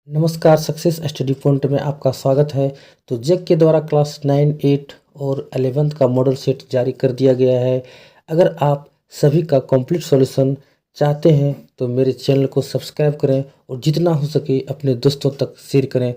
नमस्कार, success study point में आपका स्वागत है। तो जेक के द्वारा क्लास 9, 8 और 11th का मॉडल सेट जारी कर दिया गया है। अगर आप सभी का कंप्लीट सॉल्यूशन चाहते हैं तो मेरे चैनल को सब्सक्राइब करें और जितना हो सके अपने दोस्तों तक शेयर करें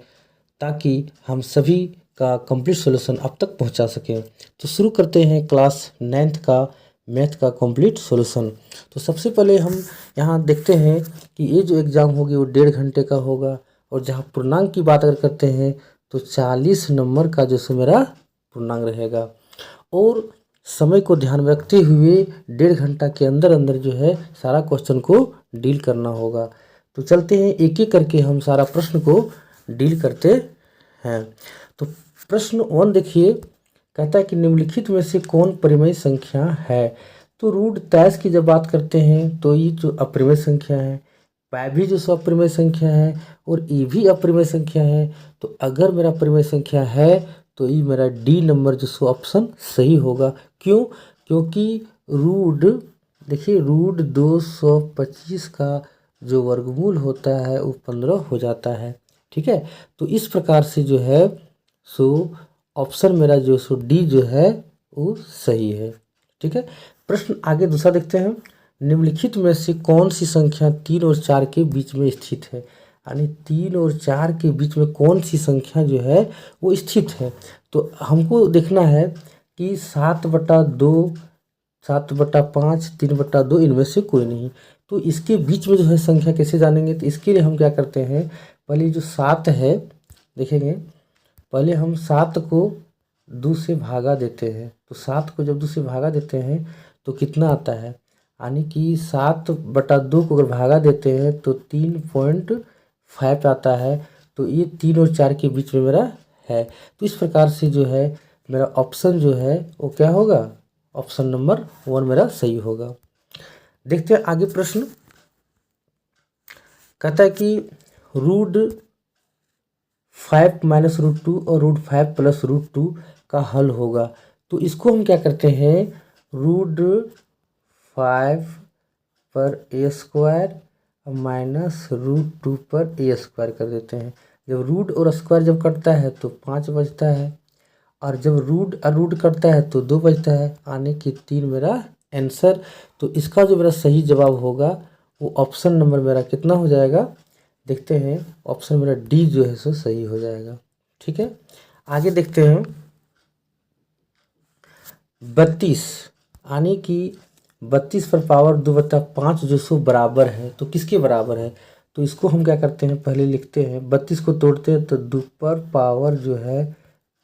ताकि हम सभी का कंप्लीट सॉल्यूशन आप तक पहुंचा सकें। तो शुरू करते हैं क्लास 9th का मैथ का कंप्लीट सॉल्यूशन। तो सबसे पहले हम यहाँ देखते हैं कि ये जो एग्ज़ाम होगी वो 1.5 घंटे का होगा और जहाँ पूर्णांक की बात अगर करते हैं तो 40 नंबर का जो सो मेरा पूर्णांक रहेगा और समय को ध्यान में रखते हुए 1.5 घंटा के अंदर अंदर जो है सारा क्वेश्चन को डील करना होगा। तो चलते हैं एक एक करके हम सारा प्रश्न को डील करते हैं। तो प्रश्न 1 देखिए, कहता है कि निम्नलिखित में से कौन परिमेय संख्या है। तो रूट 23 की जब बात करते हैं तो ये जो अपरिमेय संख्या है, पाई भी जो सो अपरिमेय संख्या है और ये भी अपरिमेय संख्या है। तो अगर मेरा परिमेय संख्या है तो ये मेरा डी नंबर जो सो ऑप्शन सही होगा। क्यों? क्योंकि रूट देखिए रूट 225 का जो वर्गमूल होता है वो 15 हो जाता है। ठीक है, तो इस प्रकार से जो है सो ऑप्शन मेरा जो सो डी जो है वो सही है। ठीक है, प्रश्न आगे दूसरा देखते हैं। निम्नलिखित में से कौन सी संख्या 3 और 4 के बीच में स्थित है। यानी 3 और 4 के बीच में कौन सी संख्या जो है वो स्थित है। तो हमको देखना है कि 7/2, 7/5, 3/2 इनमें से कोई नहीं। तो इसके बीच में जो है संख्या कैसे जानेंगे, तो इसके लिए हम क्या करते हैं, पहले जो 7 है देखेंगे, पहले हम 7 को 2 से भागा देते हैं। तो 7 को जब 2 से भागा देते हैं तो कितना आता है, यानी कि 7/2 को अगर भागा देते हैं तो 3.5 आता है। तो ये 3 और 4 के बीच में मेरा है। तो इस प्रकार से जो है मेरा ऑप्शन जो है वो क्या होगा, ऑप्शन नंबर 1 मेरा सही होगा। देखते हैं आगे प्रश्न, कहता है कि रूट 5 माइनस रूट 2 और रूट 5 प्लस रूट 2 का हल होगा। तो इसको हम क्या करते हैं, रूट 5 पर ए स्क्वायर माइनस रूट 2 पर ए स्क्वायर कर देते हैं। जब रूट और स्क्वायर जब कटता है तो 5 बचता है और जब रूट और रूट कटता है तो 2 बचता है, यानी कि 3 मेरा आंसर। तो इसका जो मेरा सही जवाब होगा वो ऑप्शन नंबर मेरा कितना हो जाएगा, देखते हैं, ऑप्शन मेरा डी जो है सो सही हो जाएगा। ठीक है, आगे देखते हैं 32, यानी कि 32 पर पावर 2/5 जो सो बराबर है। तो किसके बराबर है, तो इसको हम क्या करते हैं, पहले लिखते हैं 32 को तोड़ते हैं तो 2 पर पावर जो है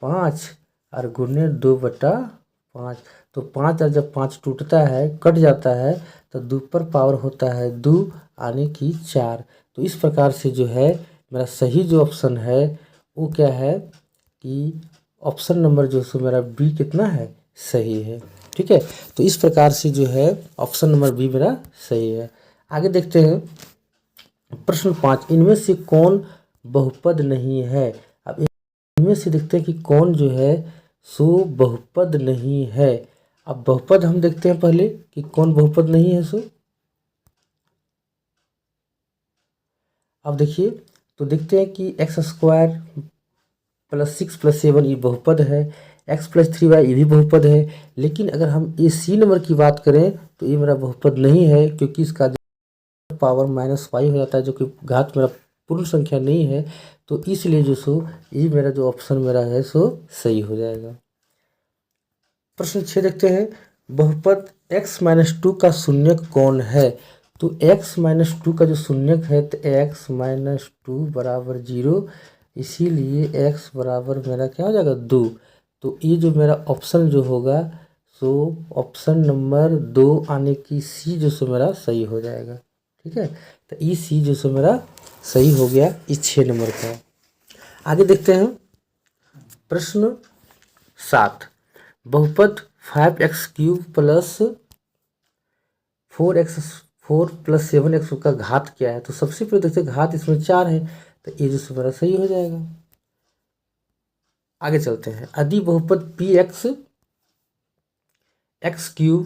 5 और गुने 2/5। तो 5 और जब 5 टूटता है कट जाता है तो 2 पर पावर होता है 2, यानी कि 4। तो इस प्रकार से जो है मेरा सही जो ऑप्शन है वो क्या है कि ऑप्शन नंबर जो सो मेरा बी कितना है, सही है। ठीक है, तो इस प्रकार से जो है ऑप्शन नंबर बी मेरा सही है। आगे देखते हैं प्रश्न 5, इनमें से कौन बहुपद नहीं है। अब इनमें से देखते हैं कि कौन जो है सो बहुपद नहीं है। अब बहुपद हम देखते हैं पहले कि कौन बहुपद नहीं है सो। अब देखिए, तो देखते हैं कि एक्स स्क्वायर प्लस 6 प्लस 7 ये बहुपद है, x प्लस 3y ये भी बहुपद है। लेकिन अगर हम ये सी नंबर की बात करें तो ये मेरा बहुपद नहीं है, क्योंकि इसका पावर -5 हो जाता है जो कि घात मेरा पूर्ण संख्या नहीं है। तो इसलिए जो सो ये मेरा जो ऑप्शन मेरा है सो सही हो जाएगा। प्रश्न 6 देखते हैं, बहुपद x-2 का शून्यक कौन है। तो x-2 का जो शून्यक है तो x-2 बराबर 0, इसीलिए x बराबर मेरा क्या हो जाएगा 2। तो ये जो मेरा ऑप्शन जो होगा सो ऑप्शन नंबर 2 आने की सी जो सो मेरा सही हो जाएगा। ठीक है, तो ये सी जो सो मेरा सही हो गया इस 6 नंबर का। आगे देखते हैं प्रश्न 7, बहुपद 5x³ प्लस 4 प्लस 7x का घात क्या है। तो सबसे पहले देखते हैं घात इसमें 4 है, तो ये जो मेरा सही हो जाएगा। आगे चलते हैं, यदि बहुपद px x³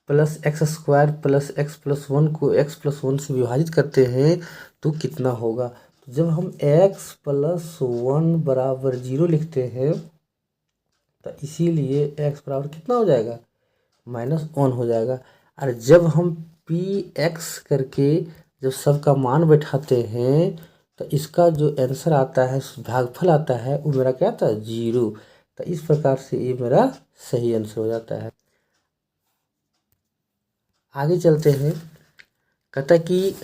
plus x square plus x plus one को एक्स प्लस वन से विभाजित करते हैं तो कितना होगा। तो जब हम एक्स प्लस वन बराबर 0 लिखते हैं तो इसीलिए एक्स बराबर कितना हो जाएगा, -1 हो जाएगा। और जब हम पी एक्स करके जब सबका मान बैठाते हैं तो इसका जो आंसर आता है, भागफल आता है, वो मेरा क्या आता है, 0। तो इस प्रकार से ये मेरा सही आंसर हो जाता है। आगे चलते हैं। कहता है कि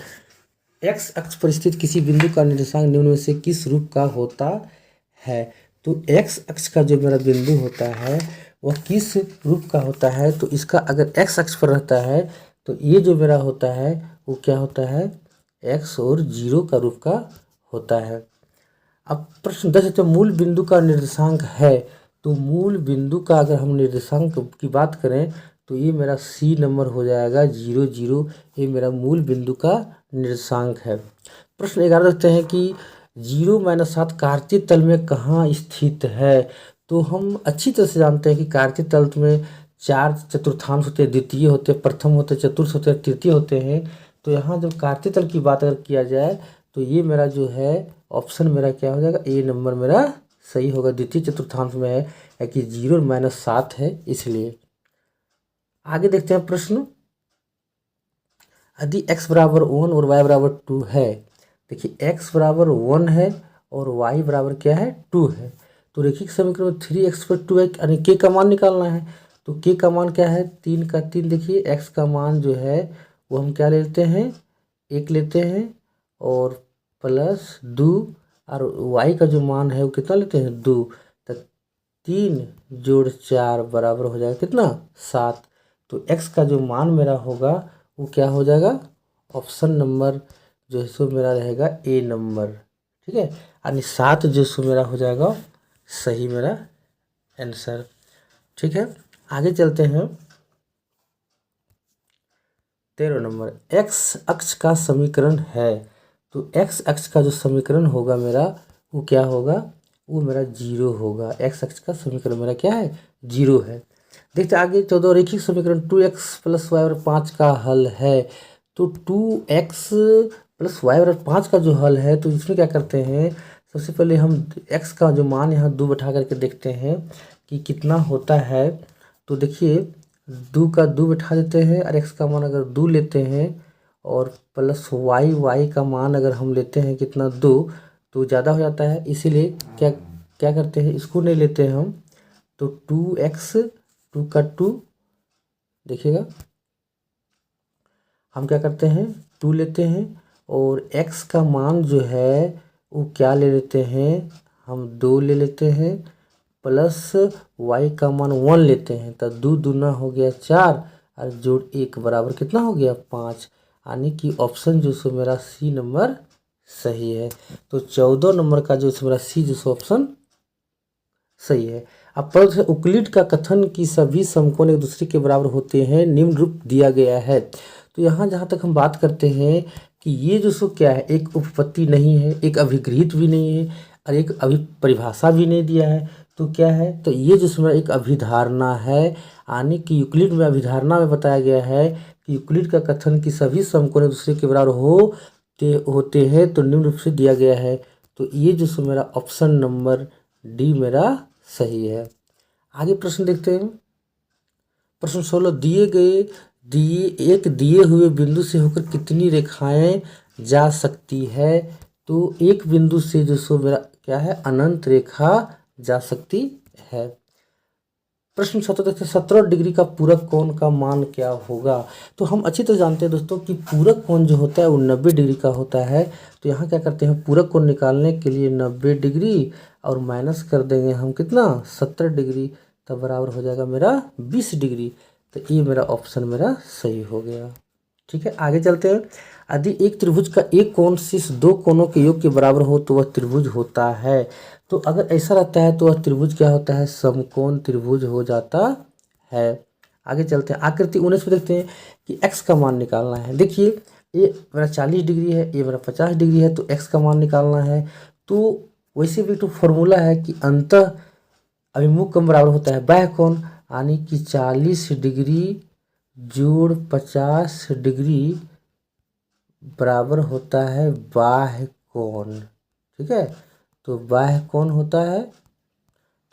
एक्स अक्ष पर स्थित किसी बिंदु का निर्देशांक निम्न में से किस रूप का होता है। तो एक्स अक्ष का जो मेरा बिंदु होता है वह किस रूप का होता है। तो इसका अगर एक्स अक्ष पर रहता है तो ये जो मेरा होता है वो क्या होता है, एक्स और 0 का रूप का होता है। अब प्रश्न 10 तो मूल बिंदु का निर्देशांक है। तो मूल बिंदु का अगर हम निर्देशांक की बात करें तो ये मेरा सी नंबर हो जाएगा 0 0। ये मेरा मूल बिंदु का निर्देशांक है। प्रश्न 11 देखते हैं कि 0-7 कार्तीय तल में कहाँ स्थित है। तो हम अच्छी तरह से जानते हैं कि कार्तीय तल में 4 चतुर्थांश होते हैं, द्वितीय होते हैं, प्रथम होते हैं, चतुर्थ होते हैं, तृतीय होते हैं। तो यहाँ जब कार्तीय तल की बात अगर किया जाए तो ये मेरा जो है ऑप्शन मेरा क्या हो जाएगा, ए नंबर मेरा सही होगा। द्वितीय चतुर्थांश में है कि 0-7 है इसलिए। आगे देखते हैं प्रश्न। यदि x बराबर 1 और y बराबर 2 है, देखिए x बराबर 1 है और y बराबर क्या है, 2 है। तो रेखिक समीकरण में 3x पर 2 है, यानी k का मान निकालना है। तो k का मान क्या है, 3 का 3। देखिए x का मान जो है वो हम क्या लेते हैं, 1 लेते हैं और प्लस 2, और y का जो मान है वो कितना लेते हैं, 2। तो 3 जोड़ 4 बराबर हो जाएगा कितना, 7। तो x का जो मान मेरा होगा वो क्या हो जाएगा, ऑप्शन नंबर जो है सो मेरा रहेगा ए नंबर। ठीक है, यानी 7 जो सो मेरा हो जाएगा सही मेरा आंसर। ठीक है, आगे चलते हैं। 13 नंबर, एक्स अक्ष का समीकरण है। तो एक्स अक्ष का जो समीकरण होगा मेरा वो क्या होगा, वो मेरा 0 होगा। एक्स अक्ष का समीकरण मेरा क्या है, 0 है। देखते आगे 14, रेखिक समीकरण 2x + y = 5 का हल है। तो 2x + y = 5 का जो हल है तो इसमें क्या करते हैं, सबसे पहले हम x का जो मान यहाँ 2 बैठा करके देखते हैं कि कितना होता है। तो देखिए 2 का 2 बैठा देते हैं और x का मान अगर 2 लेते हैं और प्लस y का मान अगर हम लेते हैं कितना, 2, तो ज़्यादा हो जाता है। इसीलिए क्या क्या करते हैं, इसको नहीं लेते हैं हम। तो 2x 2 का 2, देखिएगा हम क्या करते हैं, 2 लेते हैं और x का मान जो है वो क्या ले लेते हैं, हम 2 ले लेते हैं, प्लस y का मान 1 लेते हैं। तो 2 दूना हो गया 4 और जोड़ 1 बराबर कितना हो गया, 5। यानी कि ऑप्शन जो सो मेरा सी नंबर सही है। तो 14 नंबर का जो मेरा सी जो सो ऑप्शन सही है। अब प्रश्न है, उक्लिड का कथन कि सभी समकोण एक दूसरे के बराबर होते हैं निम्न रूप दिया गया है। तो यहाँ जहाँ तक हम बात करते हैं कि ये जो सो क्या है, एक उपपत्ति नहीं है, एक अभिगृहित भी नहीं है और एक परिभाषा भी नहीं दिया है। तो क्या है, तो ये जो सो एक अभिधारणा है। यानी कि यूक्लिड में अभिधारणा में बताया गया है कि यूक्लिड का कथन कि सभी समकोण एक दूसरे के बराबर होते हैं तो निम्न रूप से दिया गया है। तो ये जो सो मेरा ऑप्शन नंबर डी मेरा सही है। आगे प्रश्न देखते हैं। प्रश्न 16, दिए हुए बिंदु से होकर कितनी रेखाएं जा सकती है। तो एक बिंदु से जो सो मेरा क्या है, अनंत रेखा जा सकती है। प्रश्न 17 देखते हैं, 17 डिग्री का पूरक कोण का मान क्या होगा। तो हम अच्छी तरह जानते हैं दोस्तों कि पूरक कोण जो होता है वो 90 डिग्री का होता है। तो यहाँ क्या करते हैं, पूरक कोण निकालने के लिए 90 डिग्री और माइनस कर देंगे हम कितना, 70 डिग्री, तब बराबर हो जाएगा मेरा 20 डिग्री। तो ये मेरा ऑप्शन मेरा सही हो गया। ठीक है, आगे चलते हैं। यदि एक त्रिभुज का एक कोण शीर्ष 2 कोणों के योग के बराबर हो तो वह त्रिभुज होता है। तो अगर ऐसा रहता है तो वह त्रिभुज क्या होता है, समकोण त्रिभुज हो जाता है। आगे चलते हैं। आकृति 19 में देखते हैं कि x का मान निकालना है। देखिए ये मेरा 40 डिग्री है, ये मेरा 50 डिग्री है, तो x का मान निकालना है। तो वैसे भी तो फॉर्मूला है कि अंतः अभिमुख कोण बराबर होता है बाह्य कोण, यानी कि 40 डिग्री जोड़ 50 डिग्री बराबर होता है बाह्य कोण। ठीक है, तो बाह्य कोण होता है,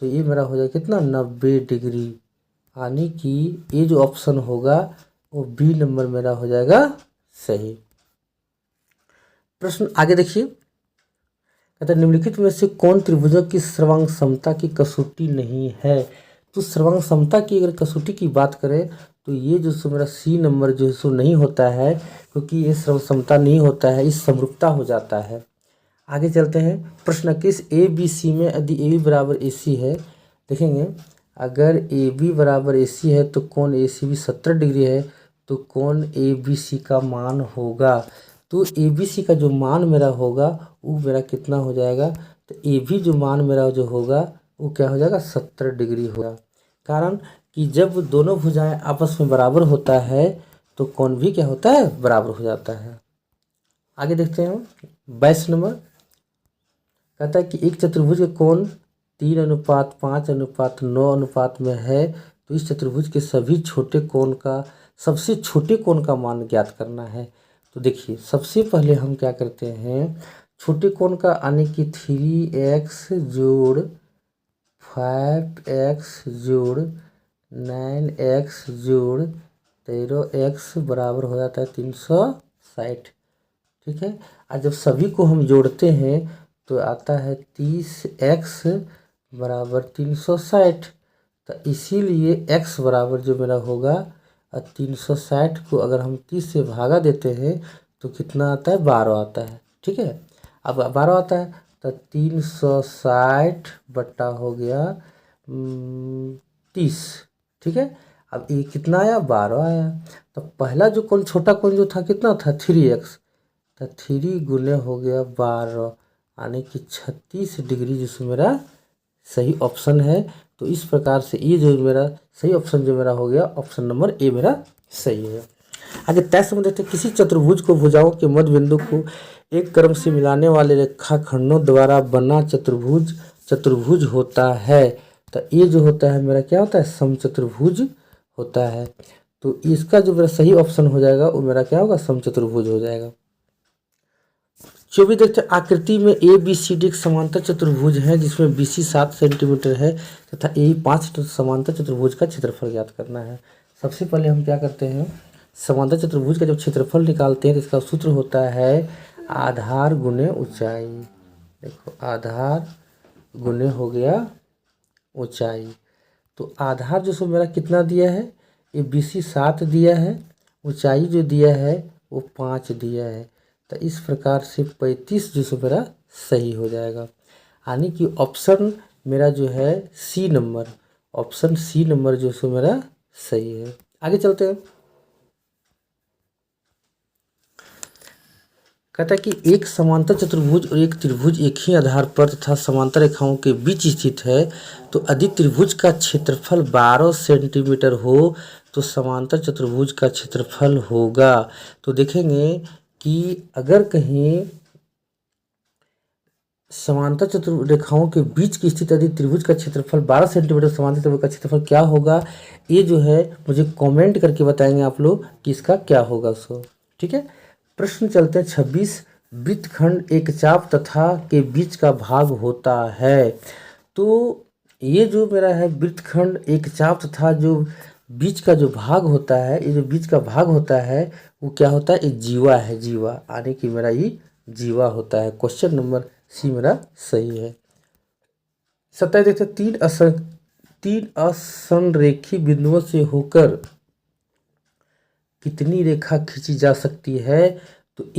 तो ये मेरा हो जाएगा कितना, 90 डिग्री। यानी कि ये जो ऑप्शन होगा वो बी नंबर मेरा हो जाएगा सही। प्रश्न आगे देखिए, कहता है निम्नलिखित में से कौन त्रिभुजों की सर्वांग समता की कसौटी नहीं है। तो सर्वांग समता की अगर कसौटी की बात करें तो ये जो सो मेरा सी नंबर जो है सो नहीं होता है, क्योंकि ये सर्वांग समता नहीं होता है, इस समरूपता हो जाता है। आगे चलते हैं, प्रश्न 21, ए बी सी में यदि ए बी बराबर ए सी है, देखेंगे अगर ए बी बराबर ए सी है तो कोण ए सी बी 70 डिग्री है, तो कोण ए बी सी का मान होगा, तो ए बी सी का जो मान मेरा होगा वो मेरा कितना हो जाएगा, तो ए बी जो मान मेरा जो होगा वो क्या हो जाएगा, 70 डिग्री होगा। कारण कि जब दोनों भुजाएं आपस में बराबर होता है तो कोण भी क्या होता है, बराबर हो जाता है। आगे देखते हैं 22 नंबर, कहता है कि एक चतुर्भुज के कोण 3:5:9 में है, तो इस चतुर्भुज के सभी छोटे कोण का सबसे छोटे कोण का मान ज्ञात करना है। तो देखिए सबसे पहले हम क्या करते हैं, छोटे कोण का यानी कि 3x जोड़ 5x जोड़ 9x जोड़ 13x बराबर हो जाता है 360। ठीक है, और जब सभी को हम जोड़ते हैं तो आता है 30x बराबर 360। तो इसीलिए x बराबर जो मेरा होगा 360 को अगर हम 30 से भागा देते हैं तो कितना आता है, 12 आता है। ठीक है, अब 12 आता है तो 360 बट्टा हो गया 30। ठीक है, अब ये कितना आया, 12 आया। तो पहला जो कोण छोटा कोण जो था कितना था, 3x, तो 3 गुने हो गया 12, यानी कि 36 डिग्री जिसमें मेरा सही ऑप्शन है। तो इस प्रकार से ये जो मेरा सही ऑप्शन जो मेरा हो गया, ऑप्शन नंबर ए मेरा सही है। आगे तय में देखते हैं, किसी चतुर्भुज को भुजाओं के मध्य बिंदु को एक क्रम से मिलाने वाले रेखाखंडों द्वारा बना चतुर्भुज होता है। तो ये जो होता है मेरा क्या होता है, समचतुर्भुज होता है। तो इसका जो मेरा सही ऑप्शन हो जाएगा वो मेरा क्या होगा, समचतुर्भुज हो जाएगा। 24 देखते हैं, आकृति में ए बी सी डी एक समांतर चतुर्भुज है जिसमें बी सी 7 सेंटीमीटर है तथा ए 5 समांतर चतुर्भुज का क्षेत्रफल ज्ञात करना है। सबसे पहले हम क्या करते हैं, समांतर चतुर्भुज का जब क्षेत्रफल निकालते हैं तो इसका सूत्र होता है आधार गुने ऊंचाई। देखो आधार गुने हो गया ऊंचाई, तो आधार जो सो मेरा कितना दिया है, ए बी सी 7 दिया है, ऊंचाई जो दिया है वो 5 दिया है। तो इस प्रकार से 35 जो सो मेरा सही हो जाएगा, यानी कि ऑप्शन मेरा जो है C number, option C number जो सो मेरा सही है। आगे चलते हैं, कहता है कि एक समांतर चतुर्भुज और एक त्रिभुज एक ही आधार पर तथा समांतर रेखाओं के बीच स्थित है, तो यदि त्रिभुज का क्षेत्रफल 12 सेंटीमीटर हो तो समांतर चतुर्भुज का क्षेत्रफल होगा। तो देखेंगे कि अगर कहीं समांतर चतुर्रेखाओं के बीच की स्थित यदि त्रिभुज का क्षेत्रफल 12 सेंटीमीटर, समांतर त्रिभुज का क्षेत्रफल क्या होगा, ये जो है मुझे कमेंट करके बताएंगे आप लोग कि इसका क्या होगा उसको। ठीक है, प्रश्न चलते हैं 26, वृत्तखंड एक चाप तथा के बीच का भाग होता है। तो ये जो मेरा है वृत्तखंड एक चाप तथा जो बीच का जो भाग होता है, ये जो बीच का भाग होता है वो क्या होता है, एक जीवा है, जीवा, यानी कि मेरा ये जीवा होता है। क्वेश्चन नंबर सी मेरा सही है। 27 देखते हैं, तीन असंरेखी बिंदुओं से होकर कितनी रेखा खींची जा सकती है। तो तो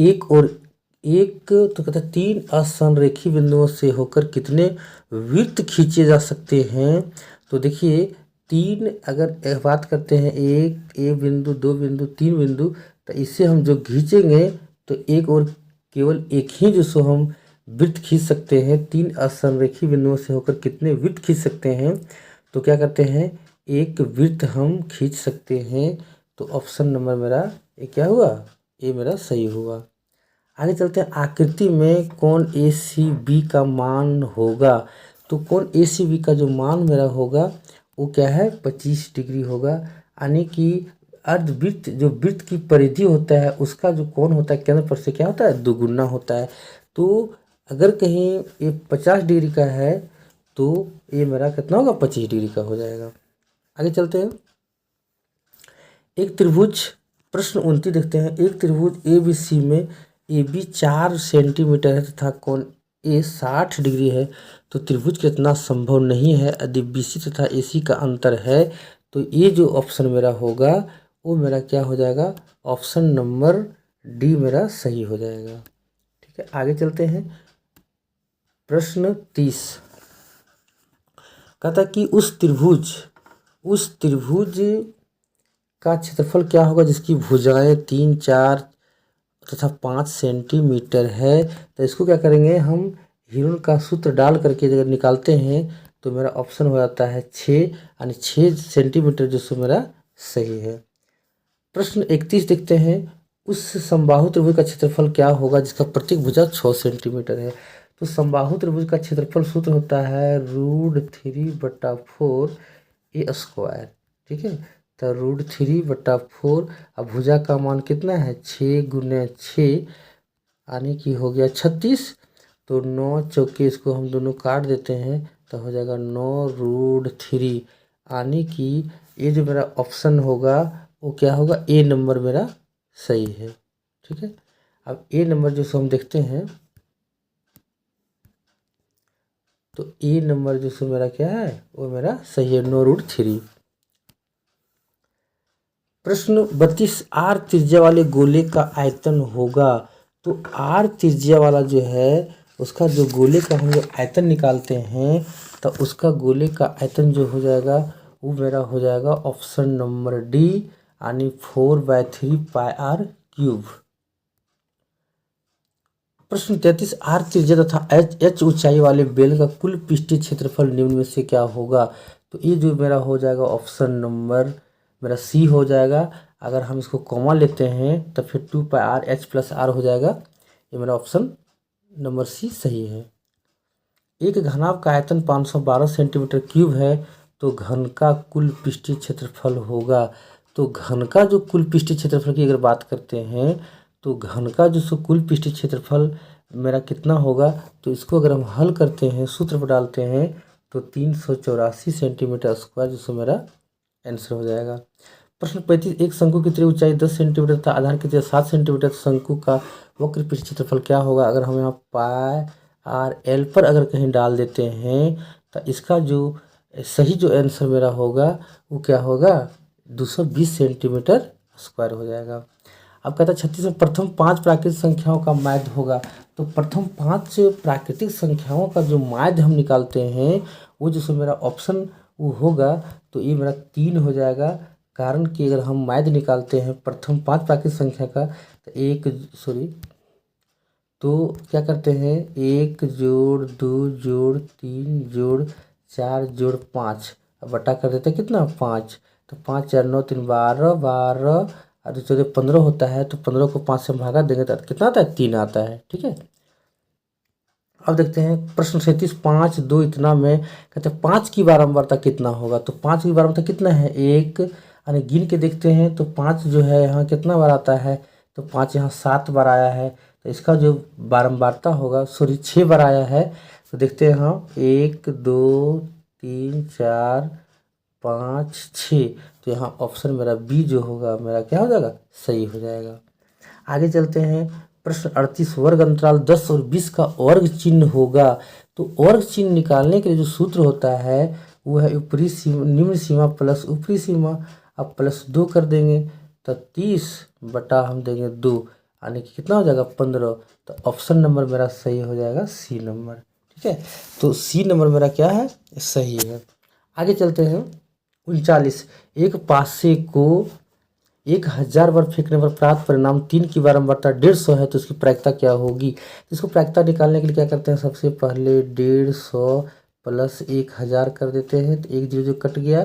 कहता है 3 असंरेखी बिंदुओं से होकर कितने वृत्त खींचे जा सकते हैं। तो देखिए 3 अगर बात करते हैं, एक बिंदु, 2 बिंदु, 3 बिंदु, तो इससे हम जो खींचेंगे तो एक और केवल एक ही जो सो हम वृत्त खींच सकते हैं। 3 असंरेखी बिंदुओं से होकर कितने वृत्त खींच सकते हैं, तो क्या करते हैं, एक वृत्त हम खींच सकते हैं। तो ऑप्शन नंबर मेरा ये क्या हुआ, ये मेरा सही हुआ। आगे चलते हैं, आकृति में कोण ए सी बी का मान होगा। तो कोण ए सी बी का जो मान मेरा होगा वो क्या है, 25 डिग्री होगा। यानी कि अर्धवृत्त जो वृत्त की परिधि होता है उसका जो कोण होता है केंद्र पर से क्या होता है, दुगुना होता है। तो अगर कहीं ये 50 डिग्री का है तो ये मेरा कितना होगा, 25 डिग्री का हो जाएगा। आगे चलते हैं। एक त्रिभुज, प्रश्न 29 देखते हैं। एक त्रिभुज ए बी सी में ए बी 4 सेंटीमीटर है तथा कोण ए 60 डिग्री है, तो त्रिभुज के इतना संभव नहीं है यदि बी सी तथा ए सी का अंतर है। तो ये जो ऑप्शन मेरा होगा वो मेरा क्या हो जाएगा, ऑप्शन नंबर डी मेरा सही हो जाएगा। ठीक है, आगे चलते हैं। प्रश्न 30 कहता कि उस त्रिभुज का क्षेत्रफल क्या होगा जिसकी भुजाएं 3, 4 तथा 5 सेंटीमीटर है। तो इसको क्या करेंगे हम, हीरोन का सूत्र डाल करके अगर निकालते हैं तो मेरा ऑप्शन हो जाता है 6, यानी 6 सेंटीमीटर जो सो मेरा सही है। प्रश्न 31 देखते हैं। उस समबाहु त्रिभुज का क्षेत्रफल क्या होगा जिसका प्रत्येक भुजा 6 सेंटीमीटर है। तो समबाहु त्रिभुज का क्षेत्रफल सूत्र होता है √3/4 ए स्क्वायर। ठीक है, तो √3/4। अब भुजा का मान कितना है, 6 × 6 यानी कि हो गया 36। तो 9 चौके इसको हम दोनों काट देते हैं तो हो जाएगा 9√3, यानी कि ये जो मेरा ऑप्शन होगा वो क्या होगा, ए नंबर मेरा सही है। ठीक है, अब ए नंबर जो सो हम देखते हैं तो ए नंबर जो सो मेरा क्या है वो मेरा सही है, 9√3। प्रश्न 32 आर त्रिज्या वाले गोले का आयतन होगा। तो आर त्रिज्या वाला जो है उसका जो गोले का हम जो आयतन निकालते हैं तो उसका गोले का आयतन जो हो जाएगा वो मेरा हो जाएगा ऑप्शन नंबर डी, यानी 4/3 πr³। प्रश्न 33 आर त्रिज्या तथा एच ऊंचाई वाले बेलन का कुल पृष्ठीय क्षेत्रफल निम्न में से क्या होगा। तो ये जो मेरा हो जाएगा ऑप्शन नंबर मेरा सी हो जाएगा। अगर हम इसको कॉमा लेते हैं तो फिर 2πr h + r हो जाएगा। ये मेरा ऑप्शन नंबर सी सही है। एक घनाभ का आयतन 512 सेंटीमीटर क्यूब है, तो घन का कुल पृष्ठीय क्षेत्रफल होगा। तो घन का जो कुल पृष्ठीय क्षेत्रफल की अगर बात करते हैं तो घन का जो सो कुल पृष्ठीय क्षेत्रफल मेरा कितना होगा, तो इसको अगर हम हल करते हैं सूत्र पर डालते हैं तो 384 सेंटीमीटर स्क्वायर जो सो मेरा आंसर हो जाएगा। प्रश्न 35 एक शंकु की त्रिज्या ऊंचाई 10 सेंटीमीटर तथा आधार की त्रिज्या 7 सेंटीमीटर, शंकु का वक्र पृष्ठ क्षेत्रफल क्या होगा। अगर हम यहाँ πr/l पर अगर कहीं डाल देते हैं तो इसका जो सही जो आंसर मेरा होगा वो क्या होगा, 220 सेंटीमीटर स्क्वायर हो जाएगा। अब कहता है 36 में प्रथम 5 प्राकृतिक संख्याओं का माध्य होगा। तो प्रथम 5 प्राकृतिक संख्याओं का जो माध्य हम निकालते हैं वो जो सो मेरा ऑप्शन वो होगा, तो ये मेरा 3 हो जाएगा। कारण कि अगर हम माध्य निकालते हैं प्रथम 5 प्राकृतिक संख्या का तो क्या करते हैं, 1 + 2 + 3 + 4 + 5 अब बटा कर देते हैं कितना, 5। तो 5 × 4 = 9, 3 = 12, 12 और 14 = 15 होता है। तो 15 को 5 से भागा देंगे तो कितना आता है, 3 आता है। ठीक है, अब देखते हैं प्रश्न 37 5, 2 इतना में कहते हैं 5 की बारंबारता कितना होगा। तो 5 की बारंबारता कितना है, 1, यानी गिन के देखते हैं तो 5 जो है यहाँ कितना बार आता है, तो 5 यहाँ 7 बार आया है। तो इसका जो बारंबारता होगा 6 बार आया है। तो देखते हैं हम 1, 2, 3, 4, 5, 6। तो यहाँ ऑप्शन मेरा बी जो होगा मेरा क्या हो जाएगा, सही हो जाएगा। आगे चलते हैं प्रश्न 38 वर्ग अंतराल 10 और 20 का वर्ग चिन्ह होगा। तो वर्ग चिन्ह निकालने के लिए जो सूत्र होता है वो है ऊपरी सीमा निम्न सीमा प्लस ऊपरी सीमा। अब +2 कर देंगे तो 30 बटा हम देंगे 2, यानी कि कितना हो जाएगा, 15। तो ऑप्शन नंबर मेरा सही हो जाएगा सी नंबर। ठीक है, तो सी नंबर मेरा क्या है, सही है। आगे चलते हैं 39 एक पासे को 1000 बार फेंकने पर प्राप्त परिणाम 3 की बारंबारता 150 है, तो इसकी प्रायिकता क्या होगी। इसको प्रायिकता निकालने के लिए क्या करते हैं, सबसे पहले 150 + 1000 कर देते हैं। तो 1 0 कट गया,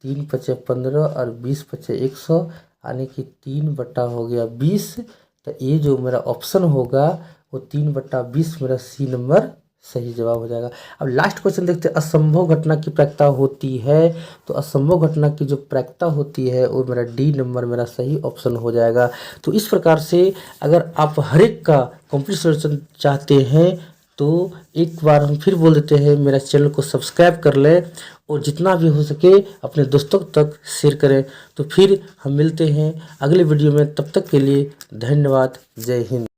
3 × 5 = 15 और 20 × 5 = 100, यानी कि 3 बटा हो गया 20। तो ये जो मेरा ऑप्शन होगा वो 3/20 मेरा सी नंबर सही जवाब हो जाएगा। अब लास्ट क्वेश्चन देखते हैं, असंभव घटना की प्रायिकता होती है। तो असंभव घटना की जो प्रायिकता होती है वो मेरा डी नंबर मेरा सही ऑप्शन हो जाएगा। तो इस प्रकार से अगर आप हर एक का कंप्लीट सॉल्यूशन चाहते हैं तो एक बार हम फिर बोल देते हैं, मेरा चैनल को सब्सक्राइब कर लें और जितना भी हो सके अपने दोस्तों तक शेयर करें। तो फिर हम मिलते हैं अगले वीडियो में, तब तक के लिए धन्यवाद। जय हिंद।